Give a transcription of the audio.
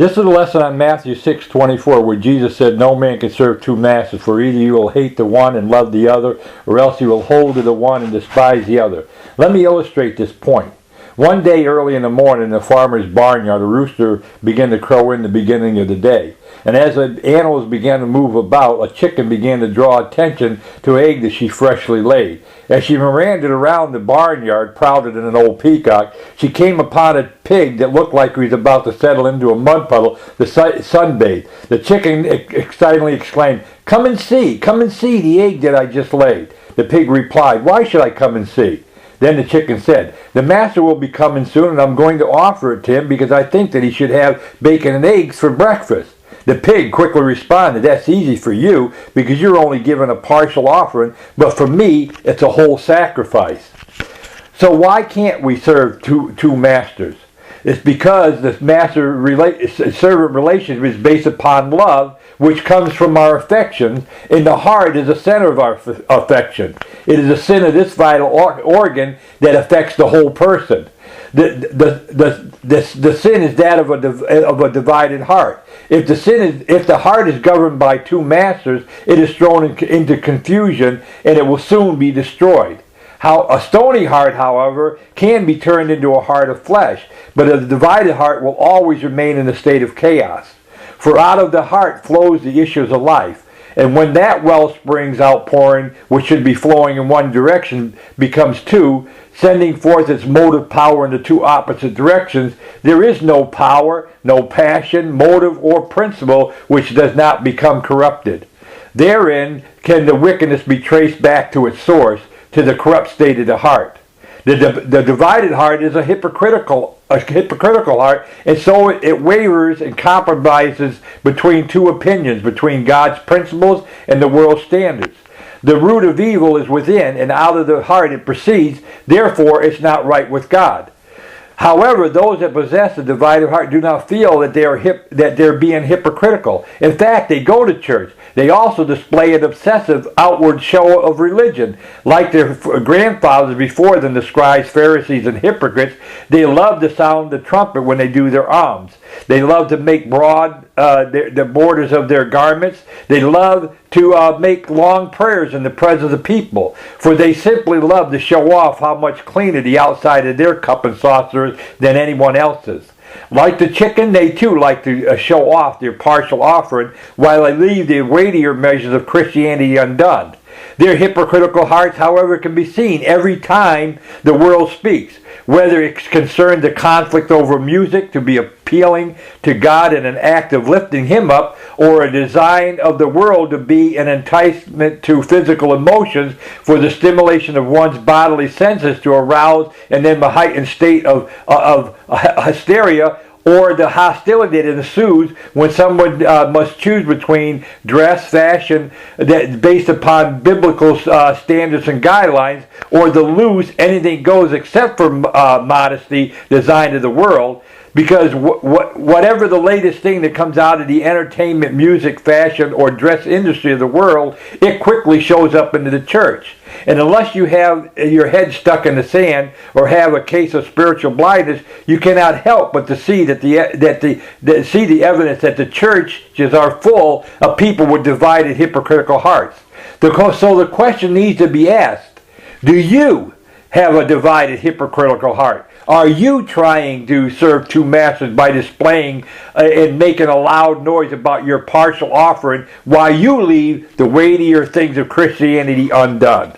This is a lesson on Matthew 6:24, where Jesus said, "No man can serve two masters, for either you will hate the one and love the other, or else you will hold to the one and despise the other." Let me illustrate this point. One day early in the morning in the farmer's barnyard, a rooster began to crow in the beginning of the day. And as the animals began to move about, a chicken began to draw attention to an egg that she freshly laid. As she meandered around the barnyard, prouder than an old peacock, she came upon a pig that looked like he was about to settle into a mud puddle to sunbathe. The chicken excitedly exclaimed, come and see the egg that I just laid." The pig replied, "Why should I come and see?" Then the chicken said, "The master will be coming soon, and I'm going to offer it to him because I think that he should have bacon and eggs for breakfast." The pig quickly responded, "That's easy for you because you're only given a partial offering, but for me, it's a whole sacrifice." So why can't we serve two masters? It's because the master-servant relationship is based upon love, which comes from our affections, and the heart is the center of our affection. It is the sin of this vital organ that affects the whole person. The sin is that of a divided heart. If the heart is governed by two masters, it is thrown into confusion, and it will soon be destroyed. A stony heart, however, can be turned into a heart of flesh, but a divided heart will always remain in a state of chaos. For out of the heart flows the issues of life. And when that wellspring's outpouring, which should be flowing in one direction, becomes two, sending forth its motive power in the two opposite directions, there is no power, no passion, motive, or principle which does not become corrupted. Therein can the wickedness be traced back to its source, to the corrupt state of the heart. The divided heart is a hypocritical heart, and so it wavers and compromises between two opinions, between God's principles and the world's standards. The root of evil is within, and out of the heart it proceeds, therefore it's not right with God. However, those that possess a divided heart do not feel that they're being hypocritical. In fact, they go to church. They also display an obsessive outward show of religion. Like their grandfathers before them, the scribes, Pharisees, and hypocrites, they love to sound the trumpet when they do their alms. They love to make broad the borders of their garments. They love to make long prayers in the presence of the people, for they simply love to show off how much cleaner the outside of their cup and saucer is than anyone else's. Like the chicken, they too like to show off their partial offering, while they leave the weightier measures of Christianity undone. Their hypocritical hearts, however, can be seen every time the world speaks, whether it's concerned the conflict over music to be appealing to God in an act of lifting Him up, or a design of the world to be an enticement to physical emotions for the stimulation of one's bodily senses to arouse and then a heightened state of hysteria, or the hostility that ensues when someone must choose between dress, fashion that based upon biblical standards and guidelines, or the loose anything goes except for modesty designed of the world. Because whatever the latest thing that comes out of the entertainment, music, fashion, or dress industry of the world, it quickly shows up into the church. And unless you have your head stuck in the sand or have a case of spiritual blindness, you cannot help but to see see the evidence that the churches are full of people with divided, hypocritical hearts. So the question needs to be asked: do you have a divided, hypocritical heart? Are you trying to serve two masters by displaying and making a loud noise about your partial offering while you leave the weightier things of Christianity undone?